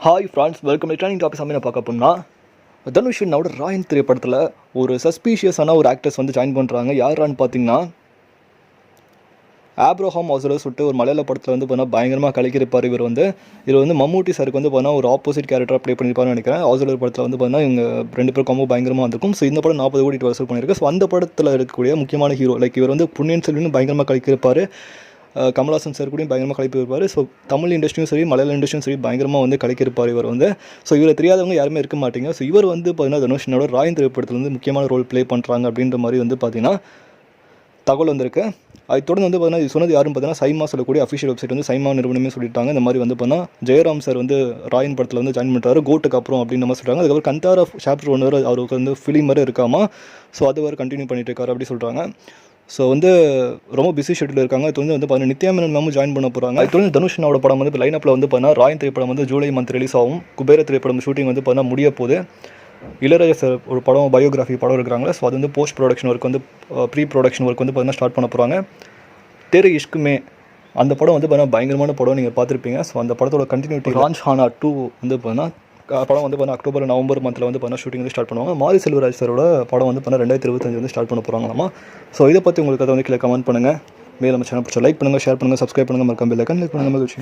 Hi friends, welcome to trending topics. என்ன பார்க்க போனா தனுஷனோட ராயன் திரைப்படத்தில் ஒரு சஸ்பீஷியஸான ஒரு ஆக்டர்ஸ் வந்து ஜாயின் பண்ணுறாங்க. யாரான்னு பார்த்தீங்கன்னா ஆப்ரஹாம் ஆசலோ சொல்லிட்டு ஒரு மலையாள படத்தில் வந்து பார்த்தா பயங்கரமாக கலக்கியிருப்பார். இவர் வந்து மம்மூட்டி சாருக்கு வந்து பார்த்தா ஒரு ஆப்போசிட் கேரக்டராக ப்ளே பண்ணியிருப்பாருன்னு நினைக்கிறேன். ஆசலோ படத்தில் வந்து பார்த்தா இவங்க ரெண்டு பேரும் ரொம்ப பயங்கரமாக இருக்கும். ஸோ இந்த படம் 40 கோடி வசூல் பண்ணியிருக்கு. ஸோ அந்த படத்தில் இருக்கக்கூடிய முக்கியமான ஹீரோ இவர் வந்து பொன்னியின் செல்வன் பயங்கரமாக கலக்கியிருப்பார். கமல்ஹாசன் சார் கூடயும் பயங்கரமாக கலக்கியிருப்பார். ஸோ தமிழ் இண்டஸ்ட்ரியும் சரி மலையாள இண்டஸ்ட்ரியும் சரி பயங்கரமாக வந்து கலக்கியிருப்பார் இவர் வந்து. ஸோ இவரை தெரியாதவங்க யாருமே இருக்க மாட்டீங்க. ஸோ இவர் வந்து பார்த்தீங்கன்னா தனுஷனோட ராயன் திரைப்படத்தில் வந்து முக்கியமான ரோல் ப்ளே பண்ணுறாங்க அப்படின்ற மாதிரி வந்து பார்த்தீங்கன்னா தகவல் வந்திருக்கு. அது தொடர்ந்து வந்து பார்த்தீங்கன்னா இது சொன்னது யாரும் பார்த்தீங்கன்னா சைமா சொல்லக்கூடிய அஃபிஷியல் வெப்சைட் வந்து சைமா நிறுவனமே சொல்லிட்டாங்க. இந்த மாதிரி வந்து பார்த்தீங்கன்னா ஜெயராம் சார் வந்து ராயன் படத்தில் வந்து ஜாயின் பண்ணுறாரு கோட்டுக்கு அப்புறம் அப்படின்ற மாதிரி சொல்கிறாங்க. அதுக்கப்புறம் கந்தாரா சாப்டர் 1 வரை அவருக்கு வந்து ஃபிலிம் வரை இருக்காமா. ஸோ அது வரை கண்டினியூ பண்ணிட்டு இருக்காரு அப்படி சொல்கிறாங்க. ஸோ வந்து ரொம்ப பிஸி ஷெட்யூல் இருக்காங்க. அது வந்து பார்த்தீங்கன்னா நித்யா மேனன் மேமும் ஜாயின் பண்ண போகிறாங்க. அது தொடர்ந்து தனுஷனோட படம் வந்து இப்போ லைனப்பில் வந்து பார்த்தீங்கன்னா ராயன் திரைப்படம் வந்து ஜூலை மந்த் ரிலீஸ் ஆகும். குபேர திரைப்படம் ஷூட்டிங் வந்து பார்த்தீங்கன்னா முடிய போகுது. இளையராஜா சார் ஒரு படம் பயோகிராஃபி படம் இருக்கிறாங்களே. ஸோ அது வந்து போஸ்ட் ப்ரொடக்ஷன் ஒர்க் வந்து ப்ரீ ப்ரொடக்ஷன் ஒர்க் வந்து பார்த்தீங்கன்னா ஸ்டார்ட் பண்ண போகிறாங்க. தெரு இஷ்குமே அந்த படம் வந்து பார்த்தீங்கன்னா பயங்கரமான படம் நீங்கள் பார்த்துருப்பீங்க. ஸோ அந்த படத்தோட கண்டினியூட்டி ராஞ்ச்ஹானா 2 வந்து பார்த்தீங்கன்னா படம் வந்து பார்த்தீங்கன்னா அக்டோபர் நவம்பர் மந்தில் வந்து பார்த்தீங்கன்னா ஷூட்டிங் வந்து ஸ்டார்ட் பண்ணுவாங்க. மாரி செல்வராஜ் சாரோட படம் வந்து பார்த்தீங்கன்னா 2025 வந்து ஸ்டார்ட் பண்ண போகிறாங்களாமா. ஸோ இதை பற்றி உங்களுக்கு அதை வந்து கீழே கமெண்ட் பண்ணுங்கள். மேலும் நம்ம சேனல் பிடிச்சா லைக் பண்ணுங்கள், ஷேர் பண்ணுங்கள், சப்ஸ்கிரைப் பண்ணுங்கள், மறக்காம பெல் ஐகான் கிளிக் பண்ணுங்கள். மகிழ்ச்சி.